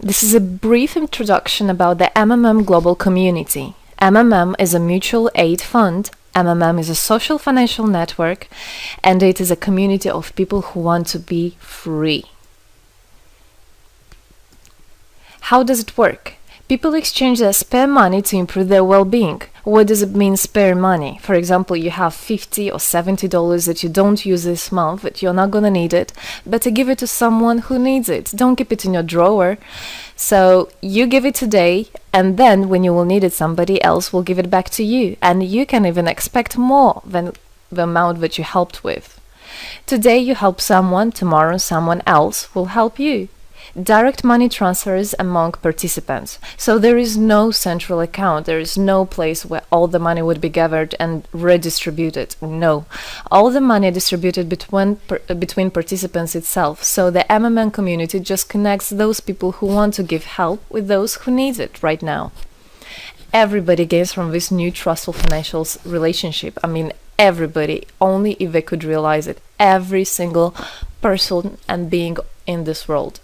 This is a brief introduction about the MMM global community. MMM is a mutual aid fund. MMM is a social financial network, and it is a community of people who want to be free. How does it work? People exchange their spare money to improve their well-being. What does it mean, spare money? For example, you have $50 or $70 that you don't use this month, but you're not gonna need it. Better give it to someone who needs it. Don't keep it in your drawer. So you give it today, and then when you will need it, somebody else will give it back to you. And you can even expect more than the amount that you helped with. Today you help someone, tomorrow someone else will help you. Direct money transfers among participants. So there is no central account. There is no place where all the money would be gathered and redistributed. No. All the money distributed between participants itself. So the MMM community just connects those people who want to give help with those who need it right now. Everybody gains from this new trustful financial relationship. I mean, everybody, only if they could realize it. Every single person and being in this world.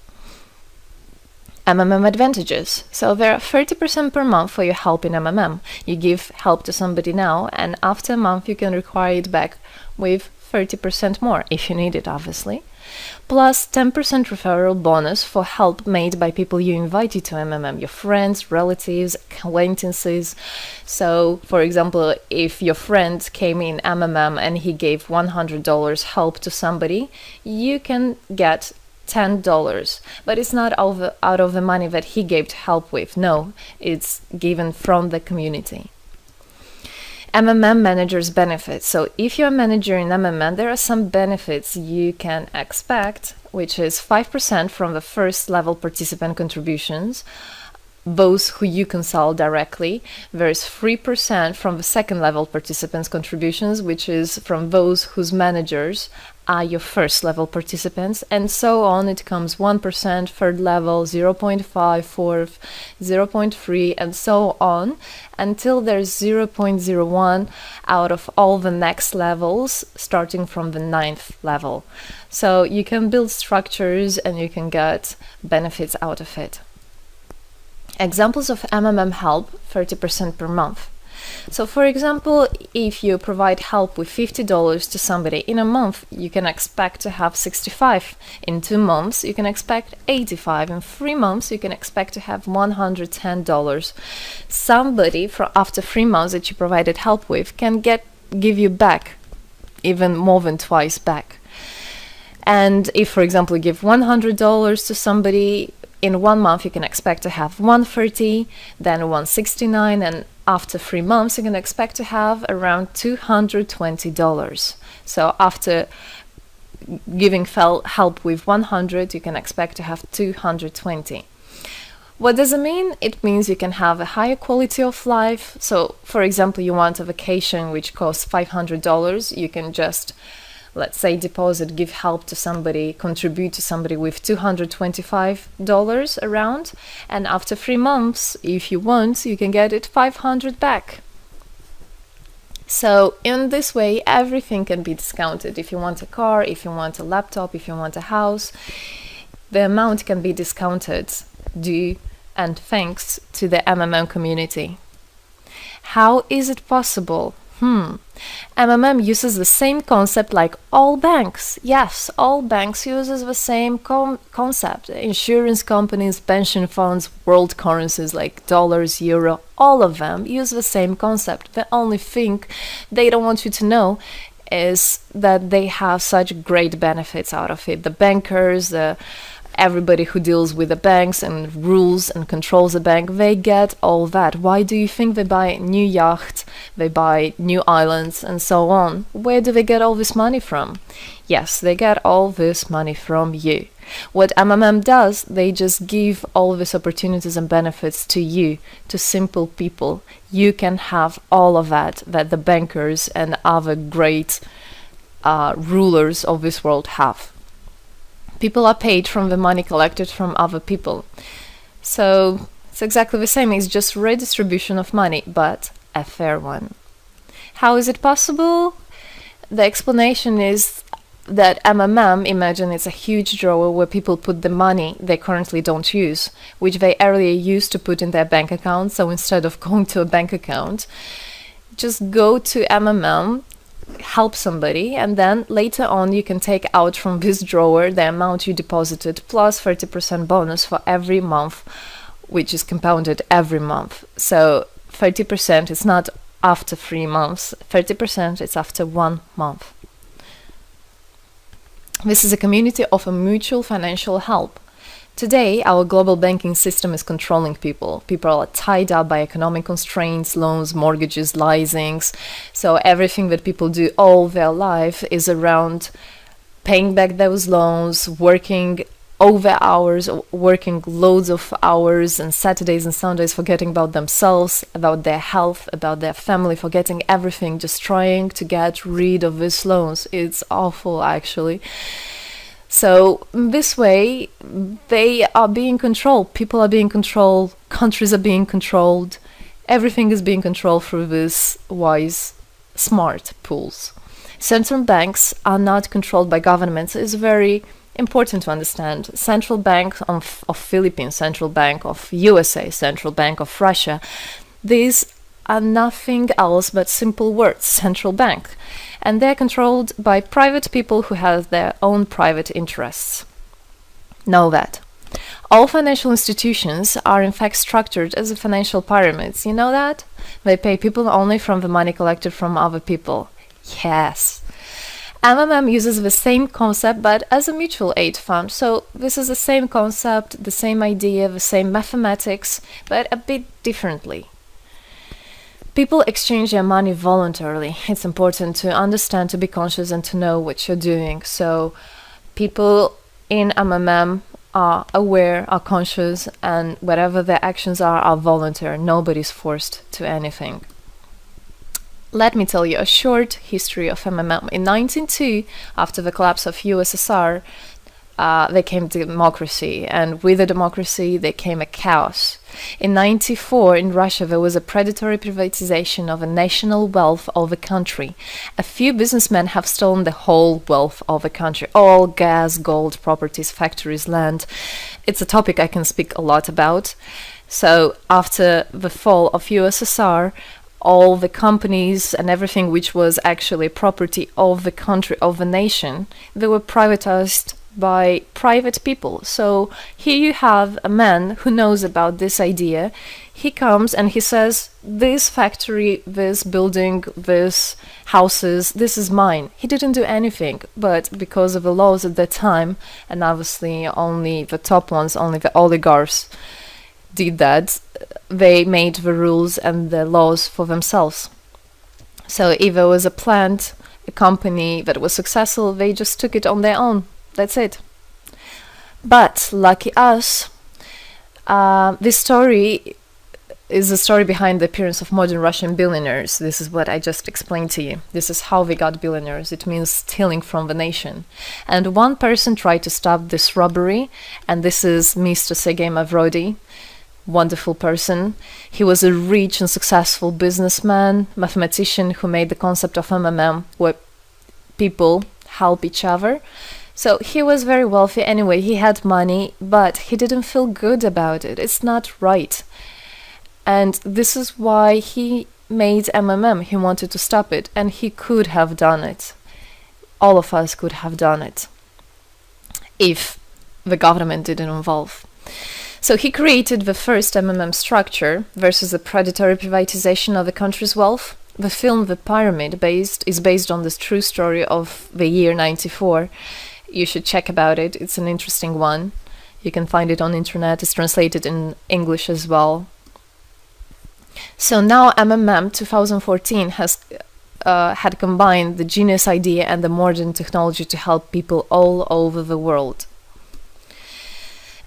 MMM advantages. So there are 30% per month for your help in MMM. You give help to somebody now, and after a month you can require it back with 30% more, if you need it, obviously. Plus 10% referral bonus for help made by people you invited to MMM, your friends, relatives, acquaintances. So, for example, if your friend came in MMM and he gave $100 help to somebody, you can get $10, but it's not out of the money that he gave help with. No, it's given from the community. MMM managers benefits. So if you're a manager in MMM, there are some benefits you can expect, which is 5% from the first level participant contributions, those who you consult directly. There's 3% from the second level participants contributions, which is from those whose managers are your first level participants, and so on. It comes 1%, third level, 0.5, fourth, 0.3, and so on, until there's 0.01 out of all the next levels, starting from the 9th level. So you can build structures and you can get benefits out of it. Examples of MMM help, 30% per month. So for example, if you provide help with $50 to somebody in a month, you can expect to have 65. In 2 months, you can expect 85. In 3 months, you can expect to have $110. Somebody after 3 months that you provided help with can give you back even more than twice back. And if, for example, you give $100 to somebody, in 1 month you can expect to have $130, then $169, and after 3 months you can expect to have around $220. So after giving help with 100, you can expect to have 220. What does it mean? It means you can have a higher quality of life. So for example, you want a vacation which costs $500, you can just, let's say, deposit, give help to somebody, contribute to somebody with $225 around, and after 3 months, if you want, you can get it $500 back. So in this way, everything can be discounted. If you want a car, if you want a laptop, if you want a house, the amount can be discounted due and thanks to the MMM community. How is it possible? MMM uses the same concept like all banks. Yes, all banks uses the same concept. Insurance companies, pension funds, world currencies like dollars, euro, all of them use the same concept. The only thing they don't want you to know is that they have such great benefits out of it. The bankers, everybody who deals with the banks and rules and controls the bank, they get all that. Why do you think they buy new yachts, they buy new islands, and so on? Where do they get all this money from? Yes, they get all this money from you. What MMM does, they just give all these opportunities and benefits to you, to simple people. You can have all of that the bankers and other great rulers of this world have. People are paid from the money collected from other people. So it's exactly the same. It's just redistribution of money, but a fair one. How is it possible? The explanation is that MMM, imagine it's a huge drawer where people put the money they currently don't use, which they earlier used to put in their bank account. So instead of going to a bank account, just go to MMM, help somebody, and then later on you can take out from this drawer the amount you deposited plus 30% bonus for every month, which is compounded every month. So 30% is not after 3 months, 30% is after 1 month. This is a community of a mutual financial help. Today, our global banking system is controlling people. People are tied up by economic constraints, loans, mortgages, leasings. So everything that people do all their life is around paying back those loans, working over hours, working loads of hours and Saturdays and Sundays, forgetting about themselves, about their health, about their family, forgetting everything, just trying to get rid of these loans. It's awful, actually. So this way, they are being controlled. People are being controlled. Countries are being controlled. Everything is being controlled through these wise, smart pools. Central banks are not controlled by governments. It's very important to understand. Central Bank of Philippines, Central Bank of USA, Central Bank of Russia. These are nothing else but simple words, central bank. And they're controlled by private people who have their own private interests. Know that. All financial institutions are in fact structured as a financial pyramids. You know that? They pay people only from the money collected from other people. Yes. MMM uses the same concept but as a mutual aid fund. So this is the same concept, the same idea, the same mathematics, but a bit differently. People exchange their money voluntarily. It's important to understand, to be conscious, and to know what you're doing. So people in MMM are aware, are conscious, and whatever their actions are voluntary. Nobody's forced to anything. Let me tell you a short history of MMM. In 1902, after the collapse of USSR, there came democracy, and with the democracy there came a chaos. In 1994, in Russia, there was a predatory privatization of a national wealth of the country. A few businessmen have stolen the whole wealth of the country, all gas, gold, properties, factories, land. It's a topic I can speak a lot about. So after the fall of USSR, all the companies and everything which was actually property of the country, of the nation, they were privatized by private people. So here you have a man who knows about this idea. He comes and he says, this factory, this building, this houses, this is mine. He didn't do anything, but because of the laws at that time, and obviously only the top ones, only the oligarchs did that, they made the rules and the laws for themselves. So if there was a plant, a company that was successful, they just took it on their own. That's it. But lucky us, this story is the story behind the appearance of modern Russian billionaires. This is what I just explained to you. This is how they got billionaires. It means stealing from the nation. And one person tried to stop this robbery, and this is Mr. Sergei Mavrodi. Wonderful person. He was a rich and successful businessman, mathematician who made the concept of MMM, where people help each other. So he was very wealthy anyway, he had money, but he didn't feel good about it. It's not right. And this is why he made MMM. He wanted to stop it, and he could have done it. All of us could have done it if the government didn't involve. So he created the first MMM structure versus the predatory privatization of the country's wealth. The film The Pyramid is based on this true story of the year 94. You should check about it. It's an interesting one. You can find it on the internet. It's translated in English as well. So now MMM 2014 has had combined the genius idea and the modern technology to help people all over the world.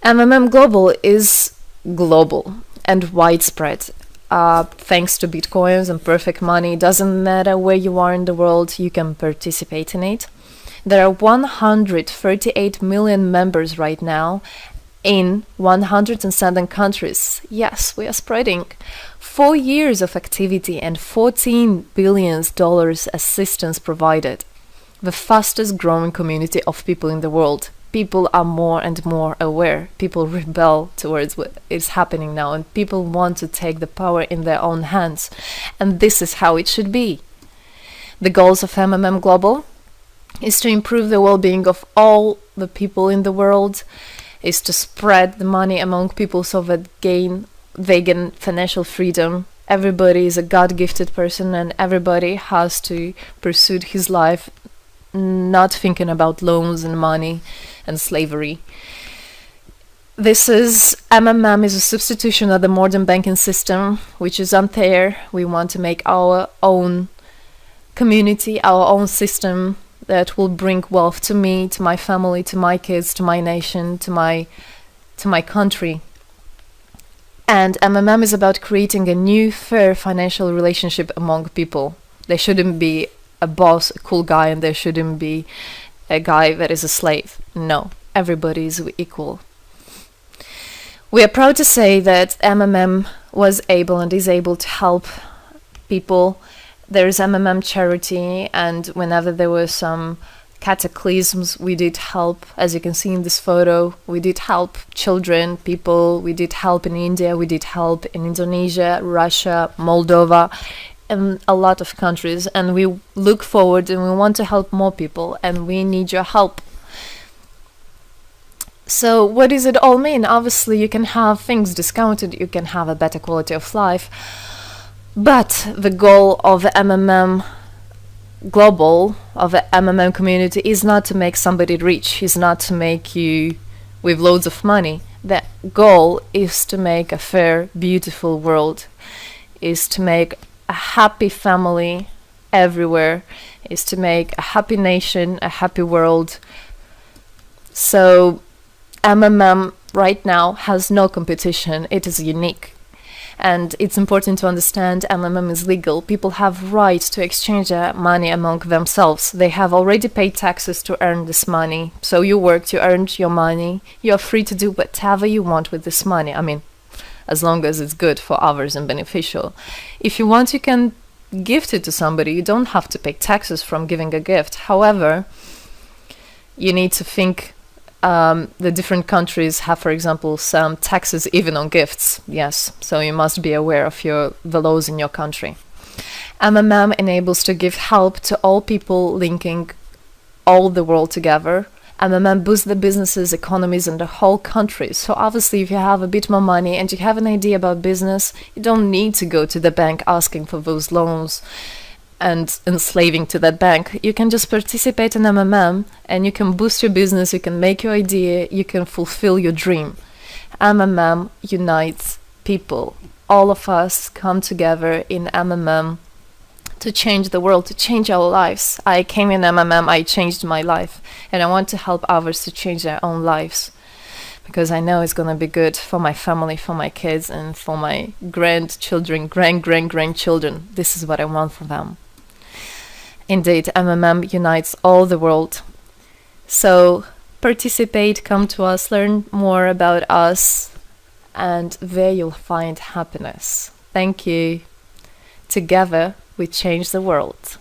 MMM Global is global and widespread. Thanks to Bitcoins and perfect money, doesn't matter where you are in the world, you can participate in it. There are 138 million members right now in 107 countries. Yes, we are spreading. 4 years of activity and $14 billion assistance provided. the fastest growing community of people in the world. People are more and more aware. People rebel towards what is happening now, and people want to take the power in their own hands. And this is how it should be. The goals of MMM Global is to improve the well-being of all the people in the world, is to spread the money among people so that they gain financial freedom. Everybody is a God-gifted person, and everybody has to pursue his life not thinking about loans and money and slavery. This is MMM is a substitution of the modern banking system, which is unfair. We want to make our own community, our own system that will bring wealth to me, to my family, to my kids, to my nation, to my country. And MMM is about creating a new, fair financial relationship among people. There shouldn't be a boss, a cool guy, and there shouldn't be a guy that is a slave. No, everybody is equal. We are proud to say that MMM was able and is able to help people. There is MMM charity, and whenever there were some cataclysms, we did help. As you can see in this photo, we did help children, people. We did help in India, we did help in Indonesia, Russia, Moldova, and a lot of countries. And we look forward and we want to help more people, and we need your help. So what does it all mean? Obviously, you can have things discounted, you can have a better quality of life, but the goal of the MMM Global, of the MMM community, is not to make somebody rich, is not to make you with loads of money. The goal is to make a fair, beautiful world, is to make a happy family everywhere, is to make a happy nation, a happy world. So MMM right now has no competition, it is unique. And it's important to understand MMM is legal. People have right to exchange their money among themselves. They have already paid taxes to earn this money. So you worked, you earned your money. You're free to do whatever you want with this money. I mean, as long as it's good for others and beneficial. If you want, you can gift it to somebody. You don't have to pay taxes from giving a gift. However, you need to think the different countries have, for example, some taxes even on gifts. Yes, so you must be aware of the laws in your country. MMM enables to give help to all people, linking all the world together. MMM boosts the businesses, economies, and the whole country. So obviously, if you have a bit more money and you have an idea about business, you don't need to go to the bank asking for those loans and enslaving to that bank. You can just participate in MMM and you can boost your business, you can make your idea, you can fulfill your dream. MMM unites people. All of us come together in MMM to change the world, to change our lives. I came in MMM, I changed my life, and I want to help others to change their own lives, because I know it's going to be good for my family, for my kids, and for my grandchildren, grandchildren. This is what I want for them. Indeed, MMM unites all the world. So participate, come to us, learn more about us, and there you'll find happiness. Thank you. Together, we change the world.